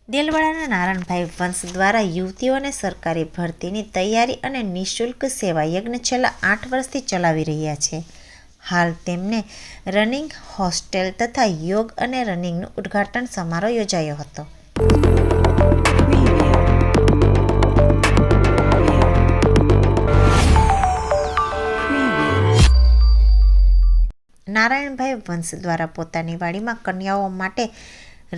દેલવાડાના નારણભાઈ વંશ દ્વારા યુવતીઓને સરકારી ભરતીની તૈયારી અને નિઃશુલ્ક સેવા યજ્ઞ છેલ્લા 8 વર્ષથી ચલાવી રહ્યા છે. હાલ તેમને રનિંગ હોસ્ટેલ તથા યોગ અને રનિંગનું ઉદ્ઘાટન સમારોહ યોજાયો હતો. નારાયણભાઈ વંશ દ્વારા પોતાની વાડીમાં કન્યાઓ માટે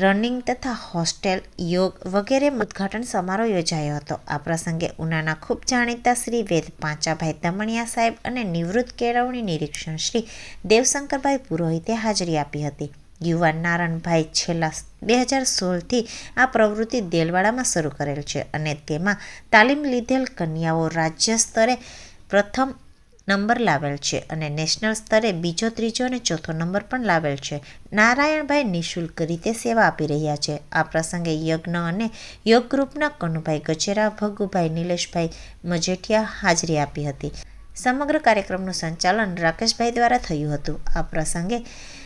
રનિંગ તથા હોસ્ટેલ, યોગ વગેરે ઉદ્ઘાટન સમારોહ યોજાયો હતો. આ પ્રસંગે ઉનાના ખૂબ જાણીતા શ્રી વેદ પાંચાભાઈ દમણિયા સાહેબ અને નિવૃત્ત કેળવણી નિરીક્ષણ શ્રી દેવશંકરભાઈ પુરોહિતે હાજરી આપી હતી. યુવાન નારણભાઈ છેલ્લા 2016થી આ પ્રવૃત્તિ દેલવાડામાં શરૂ કરેલ છે અને તેમાં તાલીમ લીધેલ કન્યાઓ રાજ્ય સ્તરે પ્રથમ નંબર લાવેલ છે અને નેશનલ સ્તરે બીજો, ત્રીજો અને ચોથો નંબર પણ લાવેલ છે. નારાયણભાઈ નિઃશુલ્ક રીતે સેવા આપી રહ્યા છે. આ પ્રસંગે યજ્ઞ અને યોગ ગ્રુપના કનુભાઈ ગજેરા, ભગુભાઈ, નિલેશભાઈ મજેઠિયા હાજરી આપી હતી. સમગ્ર કાર્યક્રમનું સંચાલન રાકેશભાઈ દ્વારા થયું હતું. આ પ્રસંગે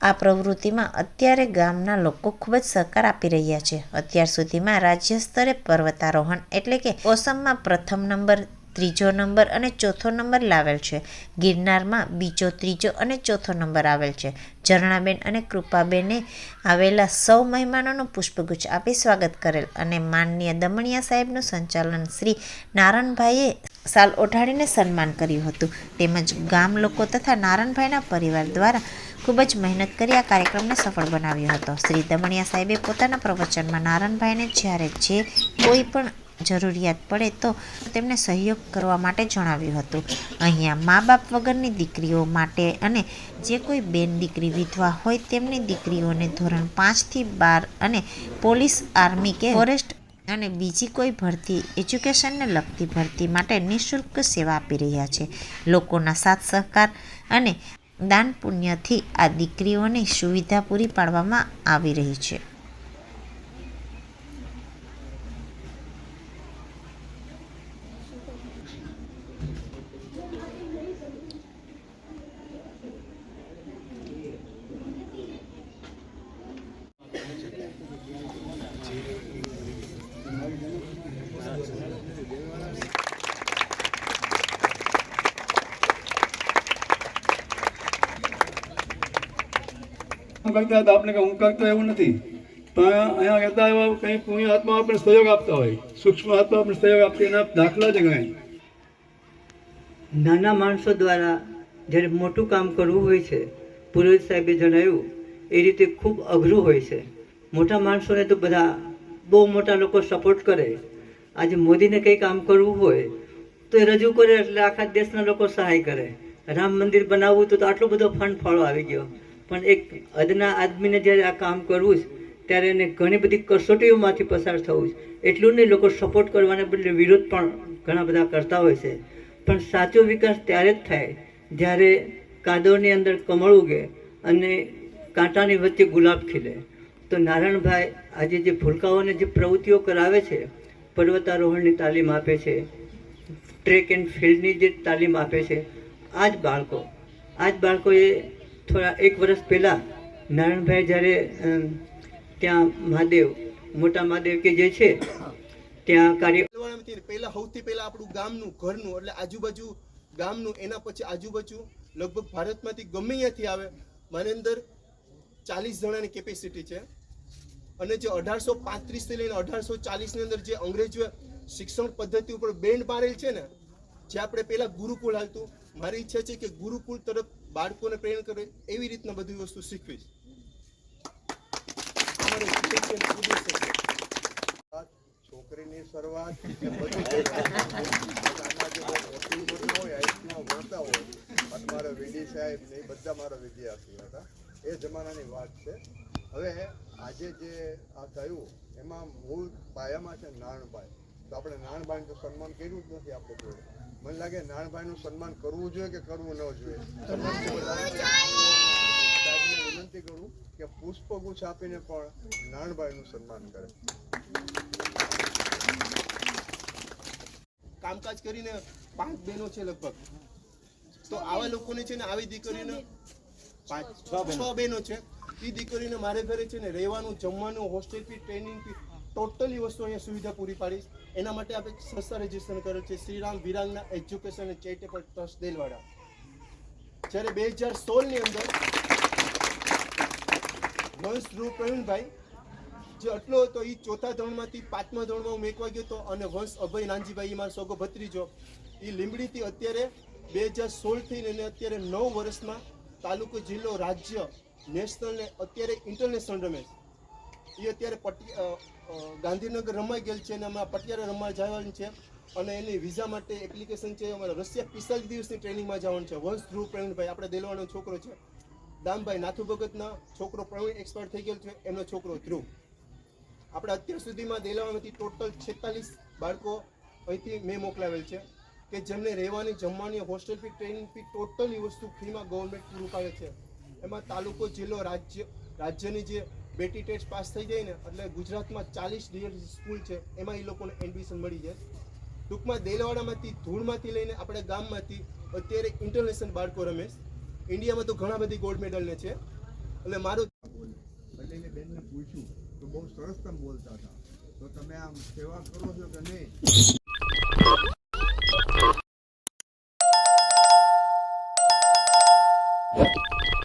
આ પ્રવૃત્તિમાં અત્યારે ગામના લોકો ખૂબ જ સહકાર આપી રહ્યા છે. અત્યાર સુધીમાં રાજ્ય સ્તરે પર્વતારોહણ એટલે કે ઓસમમાં પ્રથમ નંબર, ત્રીજો નંબર અને ચોથો નંબર લાવેલ છે. ગિરનારમાં બીજો, ત્રીજો અને ચોથો નંબર આવેલ છે. ઝરણાબેન અને કૃપાબેને આવેલા સૌ મહેમાનોનું પુષ્પગુચ્છ આપી સ્વાગત કરેલ અને માનનીય દમણિયા સાહેબનું સંચાલન શ્રી નારણભાઈએ શાલ ઓઢાડીને સન્માન કર્યું હતું. તેમજ ગામ લોકો તથા નારણભાઈના પરિવાર દ્વારા ખૂબ જ મહેનત કરી આ કાર્યક્રમને સફળ બનાવ્યો હતો. શ્રી દમણિયા સાહેબે પોતાના પ્રવચનમાં નારણભાઈને જ્યારે જે કોઈ પણ જરૂરિયાત પડે તો તેમને સહયોગ કરવા માટે જણાવ્યું હતું. અહીંયા મા બાપ વગરની દીકરીઓ માટે અને જે કોઈ બેન દીકરી વિધવા હોય તેમની દીકરીઓને ધોરણ 5 થી 12 અને પોલીસ, આર્મી કે ફોરેસ્ટ અને બીજી કોઈ ભરતી, એજ્યુકેશનને લગતી ભરતી માટે નિઃશુલ્ક સેવા આપી રહ્યા છે. લોકોના સાથ સહકાર અને દાન પુણ્યથી આ દીકરીઓની સુવિધા પૂરી પાડવામાં આવી રહી છે. કરતા હતા આપણે હું કરતો એવું નથી, પણ અહીંયા કહેતા એવા કંઈ પુણ્ય આત્મા આપણે સહયોગ આપતા હોય, સૂક્ષ્મ આત્મા આપણે સહયોગ આપતી એના દાખલા છે ગણાય. નાના માણસો દ્વારા જ્યારે મોટું કામ કરવું હોય છે, પુરોહિત સાહેબે જણાવ્યું એ રીતે ખૂબ અઘરું હોય છે. મોટા માણસોને તો બધા બહુ મોટા લોકો સપોર્ટ કરે. આજે મોદીને કંઈ કામ કરવું હોય તો એ રજૂ કરે એટલે આખા દેશના લોકો સહાય કરે. રામ મંદિર બનાવવું તો આટલો બધો ફંડ ફાળો આવી ગયો, પણ એક અદના આદમીને જ્યારે આ કામ કરવું છે ત્યારે એને ઘણી બધી કસોટીઓમાંથી પસાર થવું છે. એટલું નહીં, લોકો સપોર્ટ કરવાને બદલે વિરોધ પણ ઘણા બધા કરતા હોય છે. પણ સાચો વિકાસ ત્યારે જ થાય જ્યારે કાદવની અંદર કમળ ઉગે અને કાંટાની વચ્ચે ગુલાબ ખીલે. તો નારાયણભાઈ આજે જે ભૂલકાઓને જે પ્રવૃત્તિઓ કરાવે છે, પર્વતારોહણની તાલીમ આપે છે, ટ્રેક એન્ડ ફિલ્ડની જે તાલીમ આપે છે, આ જ બાળકોએ થોડા 1 વર્ષ પહેલાં નારાયણભાઈ જ્યારે ત્યાં મહાદેવ, મોટા મહાદેવ કે જે છે ત્યાં કાર્ય પહેલા સૌથી પહેલા આપણું ગામનું, ઘરનું એટલે આજુબાજુ ગામનું, એના પછી આજુબાજુ લગભગ ભારતમાંથી ગમે ત્યાંથી આવે. મારી અંદર 40 જણાની કેપેસિટી છે અને જે 1835 થી લઈને 1840 ની અંદર જે અંગ્રેજોએ શિક્ષણ પદ્ધતિ ઉપર બેન્ડ મારેલ છે ને, જે આપણે પહેલા ગુરુકુળ હાલતું, મારી ઈચ્છા છે કે ગુરુકુળ તરફ બાળકોને પ્રેરણા કરે એવી રીતના બધી વસ્તુ શીખવીશ. છોકરીની શરૂઆત મારા વીડી સાહેબ ને એ બધા મારા વિદ્યાર્થી હતા. એ જમાનાની વાત છે. હવે આજે જે આ થયું એમાં મૂળ પાયામાં છે નારણભાઈ. તો આપણે નારણભાઈનું તો સન્માન કર્યું જ નથી આપણે જોડે. મને લાગે નારણભાઈનું સન્માન કરવું જોઈએ કે કરવું ન જોઈએ. વિનંતી કરું કે પુષ્પગુચ્છ આપીને પણ નારણભાઈનું સન્માન કરે. કામકાજ કરીને 5 બહેનો છે લગભગ. તો આવા લોકોને છે ને, આવી દીકરીને 5-6 બહેનો છે. એ દીકરીને મારે ઘરે છે ને રહેવાનું, જમવાનું, hostel fee, training fee totally વસ્તુ અહીંયા સુવિધા પૂરી પાડીશ. એના માટે આપણે સંસ્થા રજીસ્ટ્રેશન કરેલ છે Shriram Virangana education and charitable trust Delwada. જ્યારે 2016ની અંદર વંશ ધ્રુવ પ્રવીણભાઈ જે આટલો હતો એ 4થા ધોરણમાંથી 5મા ધોરણમાં હું મેકવા ગયો હતો, અને વંશ અભય નાનજીભાઈ મારો સગો ભત્રીજો એ લીંબડીથી અત્યારે 2016થી લઈને અત્યારે 9 વર્ષમાં તાલુકો જિલ્લો રાજ્ય નેશનલ ને અત્યારે ઇન્ટરનેશનલ રમે છે. એ અત્યારે ગાંધીનગર રમાઈ ગયેલ છે અને અમારા પટિયારા રમવા જવાનું છે, અને એની વિઝા માટે એપ્લિકેશન છે. અમારા રશિયા 45 દિવસની ટ્રેનિંગમાં જવાનું છે. વંશ ધ્રુવ પ્રવીણભાઈ આપણે દેલવાનો છોકરો છે. દામભાઈ નાથુ ભગતના છોકરો પ્રવીણ એક્સપાયર થઈ ગયેલ છે, એમનો છોકરો ધ્રુવ. આપણે અત્યાર સુધીમાં દેલવાડામાંથી ટોટલ 46 બાળકો અહીંથી મેં મોકલાવેલ છે કે જેમને રહેવાની, જમવાની, hostel fee, training fee totally વસ્તુ ફ્રીમાં ગવર્મેન્ટ પૂરું પાડે છે. એમાં તાલુકો જિલ્લો રાજ્યની જે બેટી ટેસ્ટ પાસ થઈ જાય ને એટલે ગુજરાતમાં 40 ડીએલસી સ્કૂલ છે એમાં એ લોકોને એડમિશન મળી જાય. ટૂંકમાં દેલવાડામાંથી ધૂળમાંથી લઈને આપણે ગામમાંથી અત્યારે ઇન્ટરનેશનલ બાળકો રમે. ઇન્ડિયામાં તો ઘણા બધી ગોલ્ડ મેડલ ને છે. એટલે મારું એટલે એને બેનને પૂછ્યું તો બહુ સરસ તમે બોલતા હતા, તો તમે આમ સેવા કરો છો કે નહીં?